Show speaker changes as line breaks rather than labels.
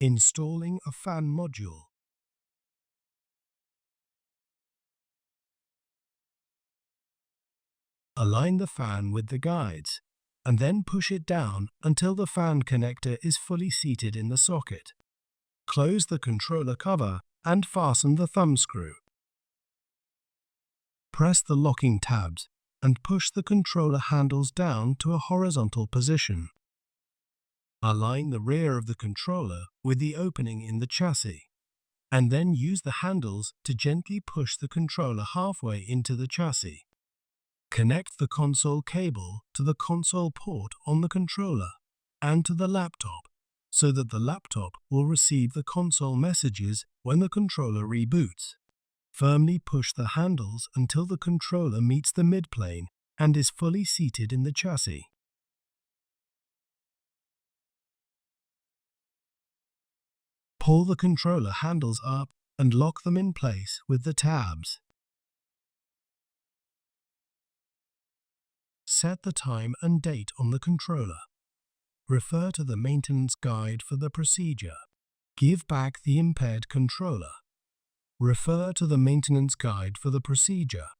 Installing a fan module. Align the fan with the guides, and then push it down until the fan connector is fully seated in the socket. Close the controller cover and fasten the thumb screw. Press the locking tabs and push the controller handles down to a horizontal position. Align the rear of the controller with the opening in the chassis, and then use the handles to gently push the controller halfway into the chassis. Connect the console cable to the console port on the controller and to the laptop so that the laptop will receive the console messages when the controller reboots. Firmly push the handles until the controller meets the midplane and is fully seated in the chassis. Pull the controller handles up and lock them in place with the tabs. Set the time and date on the controller. Refer to the maintenance guide for the procedure. Give back the impaired controller. Refer to the maintenance guide for the procedure.